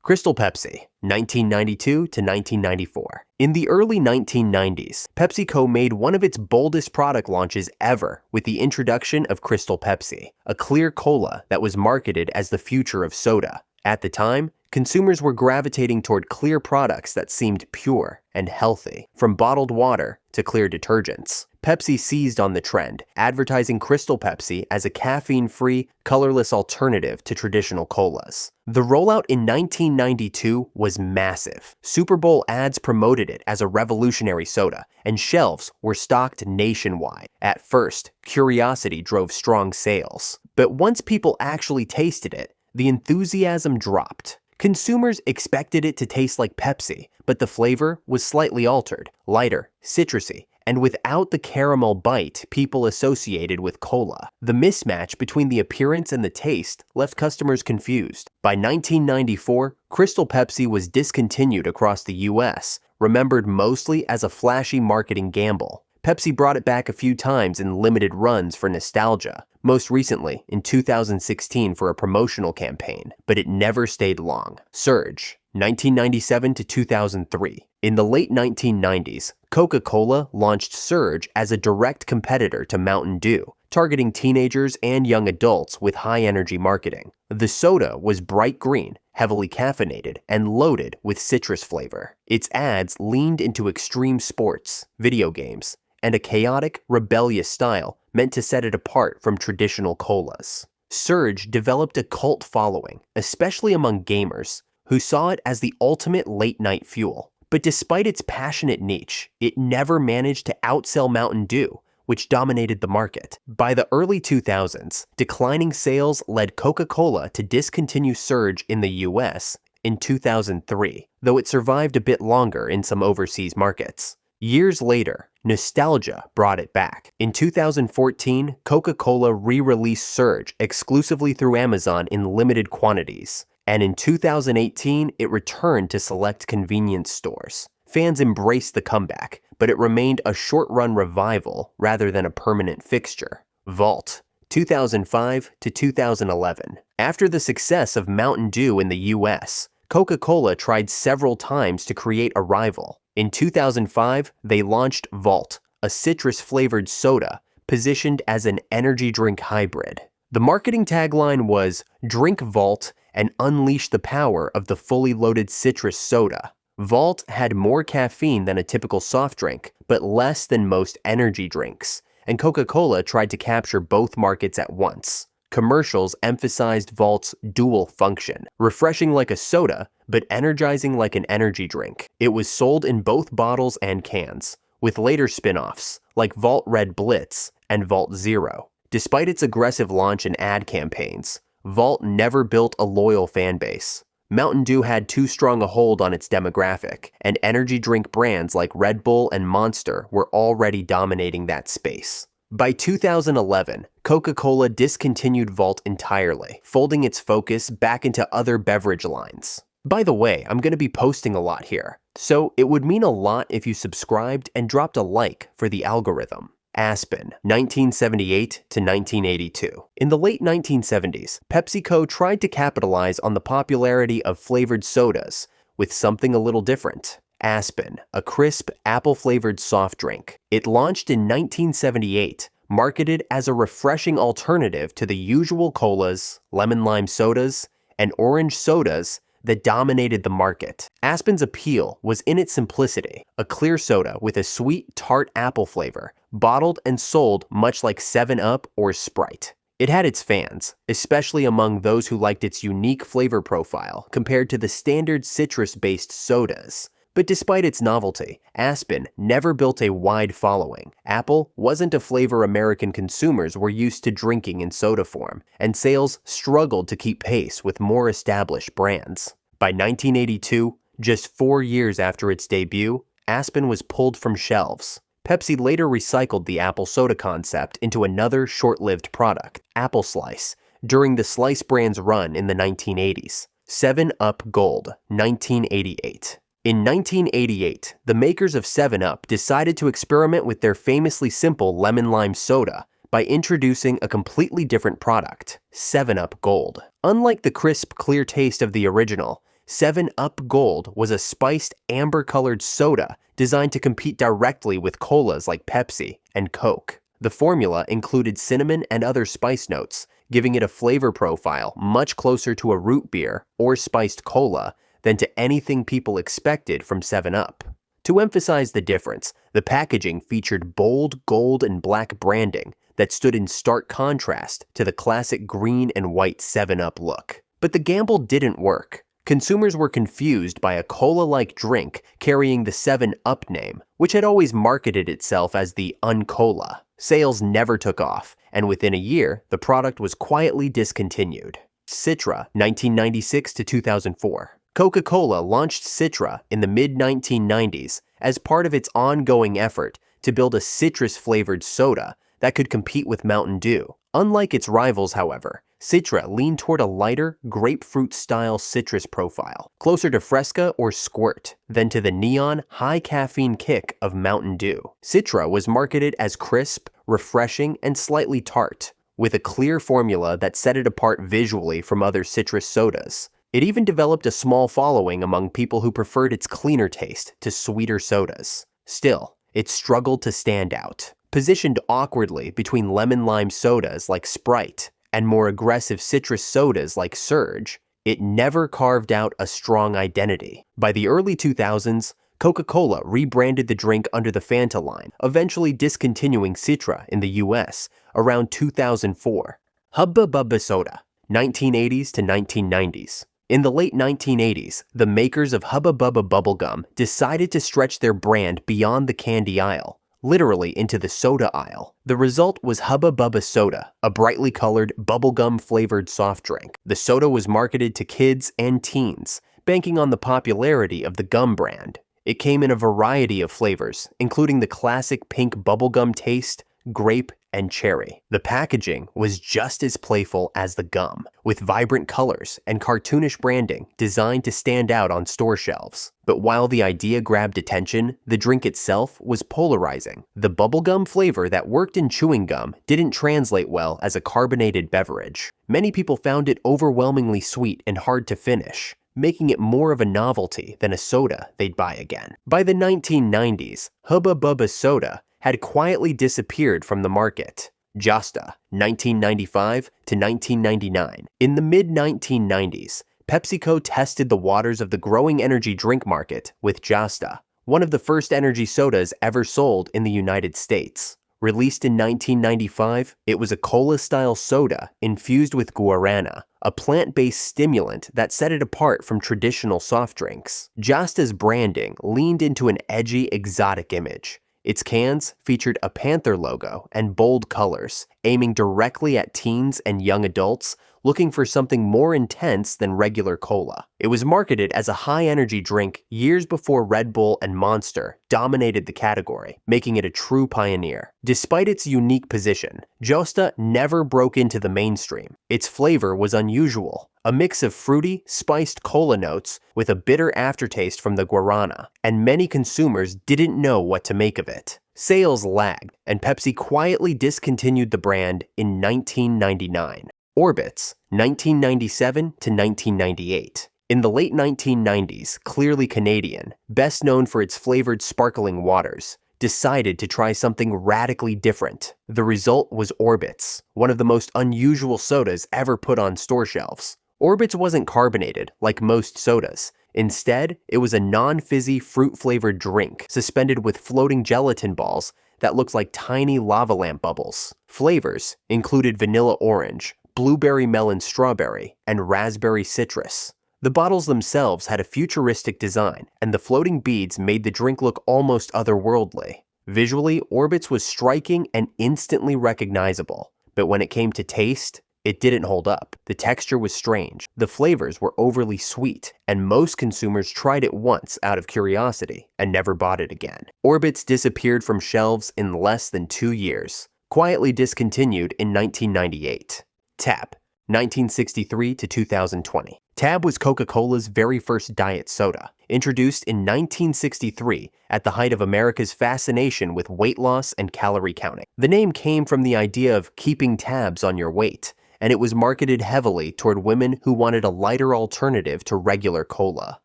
Crystal Pepsi, 1992 to 1994. In the early 1990s, PepsiCo made one of its boldest product launches ever with the introduction of Crystal Pepsi, a clear cola that was marketed as the future of soda. At the time, consumers were gravitating toward clear products that seemed pure and healthy, from bottled water to clear detergents. Pepsi seized on the trend, advertising Crystal Pepsi as a caffeine-free, colorless alternative to traditional colas. The rollout in 1992 was massive. Super Bowl ads promoted it as a revolutionary soda, and shelves were stocked nationwide. At first, curiosity drove strong sales. But once people actually tasted it, the enthusiasm dropped. Consumers expected it to taste like Pepsi, but the flavor was slightly altered, lighter, citrusy, and without the caramel bite people associated with cola. The mismatch between the appearance and the taste left customers confused. By 1994, Crystal Pepsi was discontinued across the US, remembered mostly as a flashy marketing gamble. Pepsi brought it back a few times in limited runs for nostalgia, most recently in 2016 for a promotional campaign, but it never stayed long. Surge, 1997 to 2003. In the late 1990s, Coca-Cola launched Surge as a direct competitor to Mountain Dew, targeting teenagers and young adults with high-energy marketing. The soda was bright green, heavily caffeinated, and loaded with citrus flavor. Its ads leaned into extreme sports, video games, and a chaotic, rebellious style meant to set it apart from traditional colas. Surge developed a cult following, especially among gamers, who saw it as the ultimate late-night fuel. But despite its passionate niche, it never managed to outsell Mountain Dew, which dominated the market. By the early 2000s, declining sales led Coca-Cola to discontinue Surge in the US in 2003, though it survived a bit longer in some overseas markets. Years later, nostalgia brought it back. In 2014, Coca-Cola re-released Surge exclusively through Amazon in limited quantities, and in 2018, it returned to select convenience stores. Fans embraced the comeback, but it remained a short-run revival rather than a permanent fixture. Vault, 2005 to 2011. After the success of Mountain Dew in the US, Coca-Cola tried several times to create a rival. In 2005, they launched Vault, a citrus-flavored soda positioned as an energy drink hybrid. The marketing tagline was, "Drink Vault and unleash the power of the fully loaded citrus soda." Vault had more caffeine than a typical soft drink, but less than most energy drinks, and Coca-Cola tried to capture both markets at once. Commercials emphasized Vault's dual function, refreshing like a soda, but energizing like an energy drink. It was sold in both bottles and cans, with later spin-offs, like Vault Red Blitz and Vault Zero. Despite its aggressive launch and ad campaigns, Vault never built a loyal fan base. Mountain Dew had too strong a hold on its demographic, and energy drink brands like Red Bull and Monster were already dominating that space. By 2011, Coca-Cola discontinued Vault entirely, folding its focus back into other beverage lines. By the way, I'm going to be posting a lot here, so it would mean a lot if you subscribed and dropped a like for the algorithm. Aspen, 1978 to 1982. In the late 1970s, PepsiCo tried to capitalize on the popularity of flavored sodas with something a little different. Aspen, a crisp, apple-flavored soft drink. It launched in 1978, marketed as a refreshing alternative to the usual colas, lemon-lime sodas, and orange sodas that dominated the market. Aspen's appeal was in its simplicity, a clear soda with a sweet, tart apple flavor, bottled and sold much like 7-Up or Sprite. It had its fans, especially among those who liked its unique flavor profile compared to the standard citrus-based sodas. But despite its novelty, Aspen never built a wide following. Apple wasn't a flavor American consumers were used to drinking in soda form, and sales struggled to keep pace with more established brands. By 1982, just 4 years after its debut, Aspen was pulled from shelves. Pepsi later recycled the apple soda concept into another short-lived product, Apple Slice, during the Slice brand's run in the 1980s. 7-Up Gold, 1988. In 1988, the makers of 7-Up decided to experiment with their famously simple lemon-lime soda by introducing a completely different product, 7-Up Gold. Unlike the crisp, clear taste of the original, 7-Up Gold was a spiced amber-colored soda designed to compete directly with colas like Pepsi and Coke. The formula included cinnamon and other spice notes, giving it a flavor profile much closer to a root beer or spiced cola than to anything people expected from 7-Up. To emphasize the difference, the packaging featured bold gold and black branding that stood in stark contrast to the classic green and white 7-Up look. But the gamble didn't work. Consumers were confused by a cola-like drink carrying the 7-Up name, which had always marketed itself as the Uncola. Sales never took off, and within a year, the product was quietly discontinued. Citra, 1996 to 2004. Coca-Cola launched Citra in the mid-1990s as part of its ongoing effort to build a citrus-flavored soda that could compete with Mountain Dew. Unlike its rivals, however, Citra leaned toward a lighter, grapefruit-style citrus profile, closer to Fresca or Squirt than to the neon, high-caffeine kick of Mountain Dew. Citra was marketed as crisp, refreshing, and slightly tart, with a clear formula that set it apart visually from other citrus sodas. It even developed a small following among people who preferred its cleaner taste to sweeter sodas. Still, it struggled to stand out. Positioned awkwardly between lemon-lime sodas like Sprite and more aggressive citrus sodas like Surge, it never carved out a strong identity. By the early 2000s, Coca-Cola rebranded the drink under the Fanta line, eventually discontinuing Citra in the US around 2004. Hubba Bubba soda, 1980s to 1990s. In the late 1980s, the makers of Hubba Bubba bubblegum decided to stretch their brand beyond the candy aisle, literally into the soda aisle. The result was Hubba Bubba soda, a brightly colored, bubblegum-flavored soft drink. The soda was marketed to kids and teens, banking on the popularity of the gum brand. It came in a variety of flavors, including the classic pink bubblegum taste, grape, and cherry. The packaging was just as playful as the gum, with vibrant colors and cartoonish branding designed to stand out on store shelves. But while the idea grabbed attention, the drink itself was polarizing. The bubblegum flavor that worked in chewing gum didn't translate well as a carbonated beverage. Many people found it overwhelmingly sweet and hard to finish, making it more of a novelty than a soda they'd buy again. By the 1990s, Hubba Bubba soda had quietly disappeared from the market. Jasta, 1995 to 1999. In the mid-1990s, PepsiCo tested the waters of the growing energy drink market with Jasta, one of the first energy sodas ever sold in the United States. Released in 1995, it was a cola-style soda infused with guarana, a plant-based stimulant that set it apart from traditional soft drinks. Jasta's branding leaned into an edgy, exotic image. Its cans featured a panther logo and bold colors, aiming directly at teens and young adults looking for something more intense than regular cola. It was marketed as a high-energy drink years before Red Bull and Monster dominated the category, making it a true pioneer. Despite its unique position, Jasta never broke into the mainstream. Its flavor was unusual, a mix of fruity, spiced cola notes with a bitter aftertaste from the guarana, and many consumers didn't know what to make of it. Sales lagged, and Pepsi quietly discontinued the brand in 1999. Orbitz, 1997 to 1998. In the late 1990s, clearly Canadian, best known for its flavored sparkling waters, decided to try something radically different. The result was Orbitz, one of the most unusual sodas ever put on store shelves. Orbitz wasn't carbonated like most sodas. Instead, it was a non-fizzy fruit-flavored drink suspended with floating gelatin balls that looked like tiny lava lamp bubbles. Flavors included vanilla orange, blueberry melon strawberry, and raspberry citrus. The bottles themselves had a futuristic design, and the floating beads made the drink look almost otherworldly. Visually, Orbitz was striking and instantly recognizable, but when it came to taste, it didn't hold up. The texture was strange, the flavors were overly sweet, and most consumers tried it once out of curiosity and never bought it again. Orbitz disappeared from shelves in less than 2 years, quietly discontinued in 1998. Tab, 1963 to 2020. Tab was Coca-Cola's very first diet soda, introduced in 1963 at the height of America's fascination with weight loss and calorie counting. The name came from the idea of keeping tabs on your weight, and it was marketed heavily toward women who wanted a lighter alternative to regular cola.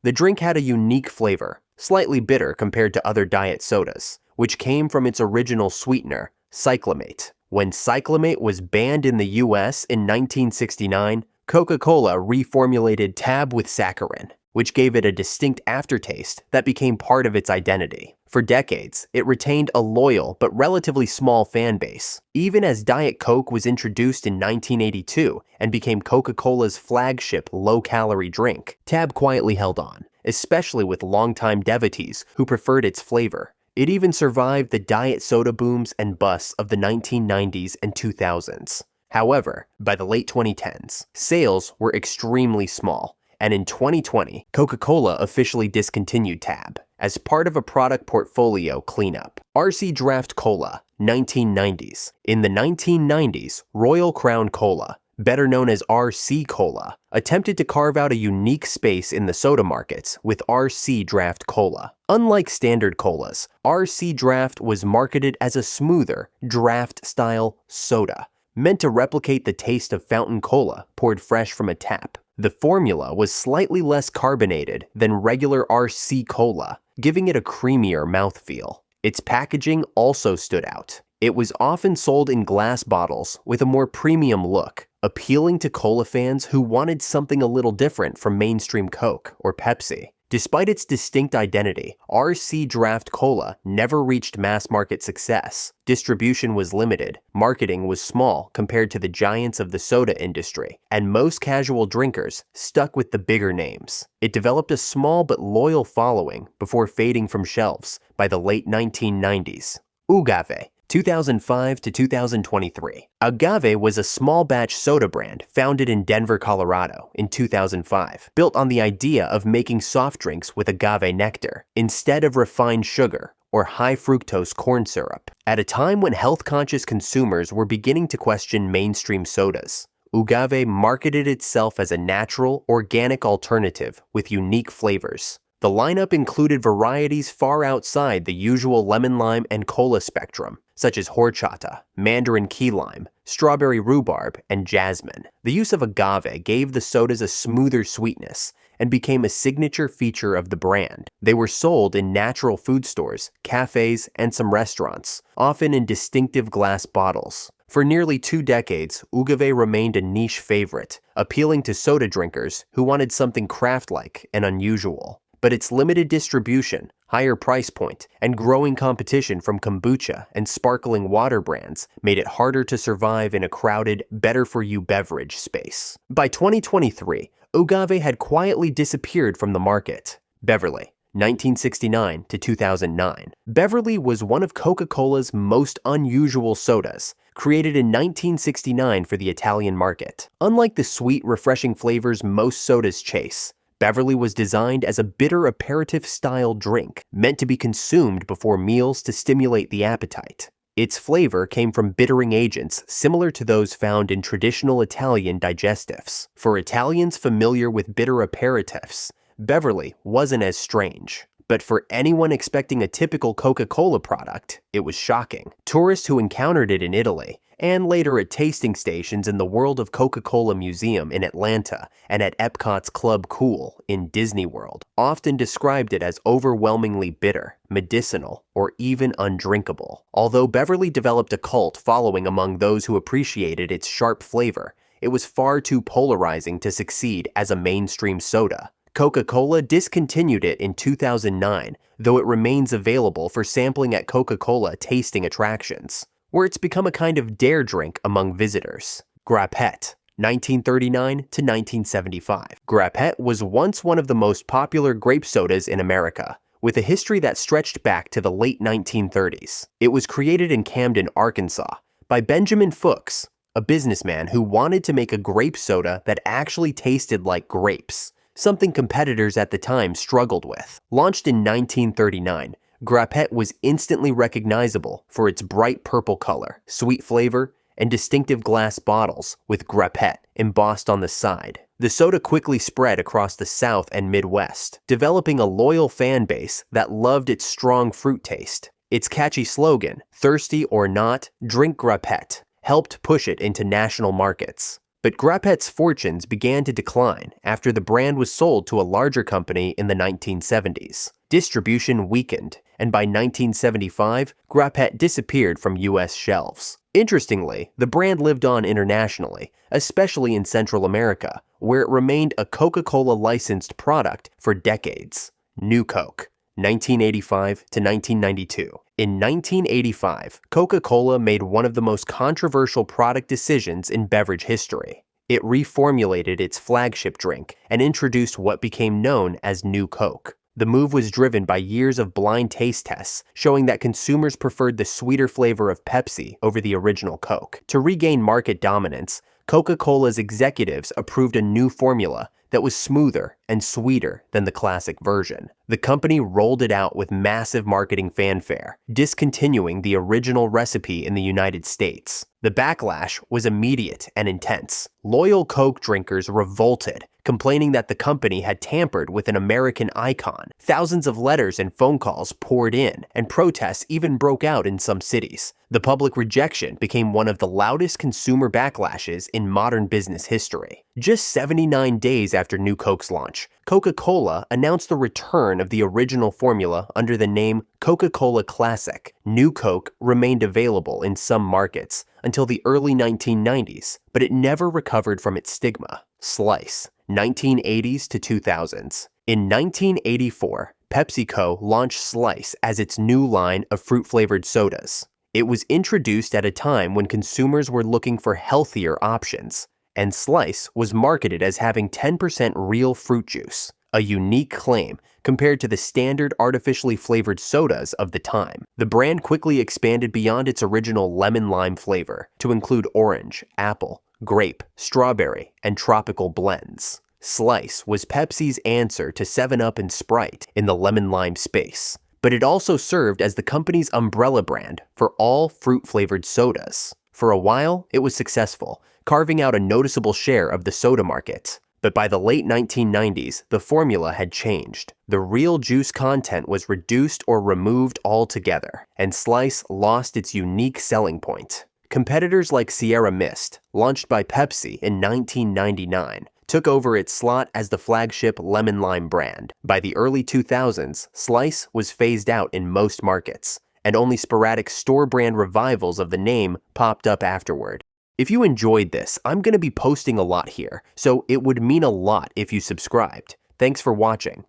The drink had a unique flavor, slightly bitter compared to other diet sodas, which came from its original sweetener, cyclamate. When cyclamate was banned in the US in 1969, Coca-Cola reformulated Tab with saccharin, which gave it a distinct aftertaste that became part of its identity. For decades, it retained a loyal but relatively small fan base. Even as Diet Coke was introduced in 1982 and became Coca-Cola's flagship low-calorie drink, Tab quietly held on, especially with longtime devotees who preferred its flavor. It even survived the diet soda booms and busts of the 1990s and 2000s. However, by the late 2010s, sales were extremely small, and in 2020, Coca-Cola officially discontinued Tab as part of a product portfolio cleanup. RC Draft Cola, 1990s. In the 1990s, Royal Crown Cola, better known as RC Cola, attempted to carve out a unique space in the soda markets with RC Draft Cola. Unlike standard colas, RC Draft was marketed as a smoother, draft-style soda, meant to replicate the taste of fountain cola poured fresh from a tap. The formula was slightly less carbonated than regular RC Cola, giving it a creamier mouthfeel. Its packaging also stood out. It was often sold in glass bottles with a more premium look, appealing to cola fans who wanted something a little different from mainstream Coke or Pepsi. Despite its distinct identity, RC Draft Cola never reached mass market success. Distribution was limited, marketing was small compared to the giants of the soda industry, and most casual drinkers stuck with the bigger names. It developed a small but loyal following before fading from shelves by the late 1990s. Agave, 2005 to 2023. Agave was a small batch soda brand founded in Denver, Colorado in 2005, built on the idea of making soft drinks with agave nectar instead of refined sugar or high fructose corn syrup. At a time when health-conscious consumers were beginning to question mainstream sodas, Agave marketed itself as a natural, organic alternative with unique flavors. The lineup included varieties far outside the usual lemon lime and cola spectrum, such as horchata, mandarin key lime, strawberry rhubarb, and jasmine. The use of agave gave the sodas a smoother sweetness and became a signature feature of the brand. They were sold in natural food stores, cafes, and some restaurants, often in distinctive glass bottles. For nearly 2 decades, Agave remained a niche favorite, appealing to soda drinkers who wanted something craft-like and unusual. But its limited distribution, higher price point, and growing competition from kombucha and sparkling water brands made it harder to survive in a crowded, better-for-you beverage space. By 2023, Agave had quietly disappeared from the market. Beverly, 1969 to 2009. Beverly was one of Coca-Cola's most unusual sodas, created in 1969 for the Italian market. Unlike the sweet, refreshing flavors most sodas chase, Beverly was designed as a bitter aperitif-style drink, meant to be consumed before meals to stimulate the appetite. Its flavor came from bittering agents similar to those found in traditional Italian digestives. For Italians familiar with bitter aperitifs, Beverly wasn't as strange. But for anyone expecting a typical Coca-Cola product, it was shocking. Tourists who encountered it in Italy, and later at tasting stations in the World of Coca-Cola Museum in Atlanta and at Epcot's Club Cool in Disney World, often described it as overwhelmingly bitter, medicinal, or even undrinkable. Although Beverly developed a cult following among those who appreciated its sharp flavor, it was far too polarizing to succeed as a mainstream soda. Coca-Cola discontinued it in 2009, though it remains available for sampling at Coca-Cola tasting attractions, where it's become a kind of dare drink among visitors. Grapette, 1939 to 1975. Grapette was once one of the most popular grape sodas in America, with a history that stretched back to the late 1930s. It was created in Camden, Arkansas, by Benjamin Fuchs, a businessman who wanted to make a grape soda that actually tasted like grapes, something competitors at the time struggled with. Launched in 1939, Grapette was instantly recognizable for its bright purple color, sweet flavor, and distinctive glass bottles with Grapette embossed on the side. The soda quickly spread across the South and Midwest, developing a loyal fan base that loved its strong fruit taste. Its catchy slogan, "Thirsty or not, drink Grapette," helped push it into national markets. But Grapette's fortunes began to decline after the brand was sold to a larger company in the 1970s. Distribution weakened, and by 1975, Grapette disappeared from US shelves. Interestingly, the brand lived on internationally, especially in Central America, where it remained a Coca-Cola licensed product for decades. New Coke, 1985 to 1992. In 1985, Coca-Cola made one of the most controversial product decisions in beverage history. It reformulated its flagship drink and introduced what became known as New Coke. The move was driven by years of blind taste tests showing that consumers preferred the sweeter flavor of Pepsi over the original Coke. To regain market dominance, Coca-Cola's executives approved a new formula that was smoother and sweeter than the classic version. The company rolled it out with massive marketing fanfare, discontinuing the original recipe in the United States. The backlash was immediate and intense. Loyal Coke drinkers revolted, complaining that the company had tampered with an American icon. Thousands of letters and phone calls poured in, and protests even broke out in some cities. The public rejection became one of the loudest consumer backlashes in modern business history. Just 79 days after New Coke's launch, Coca-Cola announced the return of the original formula under the name Coca-Cola Classic. New Coke remained available in some markets until the early 1990s, but it never recovered from its stigma. Slice, 1980s to 2000s. In 1984, PepsiCo launched Slice as its new line of fruit-flavored sodas. It was introduced at a time when consumers were looking for healthier options, and Slice was marketed as having 10% real fruit juice, a unique claim compared to the standard artificially flavored sodas of the time. The brand quickly expanded beyond its original lemon-lime flavor to include orange, apple, grape, strawberry, and tropical blends. Slice was Pepsi's answer to 7-Up and Sprite in the lemon-lime space, but it also served as the company's umbrella brand for all fruit-flavored sodas. For a while, it was successful, carving out a noticeable share of the soda market. But by the late 1990s, the formula had changed. The real juice content was reduced or removed altogether, and Slice lost its unique selling point. Competitors like Sierra Mist, launched by Pepsi in 1999, took over its slot as the flagship lemon-lime brand. By the early 2000s, Slice was phased out in most markets, and only sporadic store-brand revivals of the name popped up afterward. If you enjoyed this, I'm going to be posting a lot here, so it would mean a lot if you subscribed. Thanks for watching.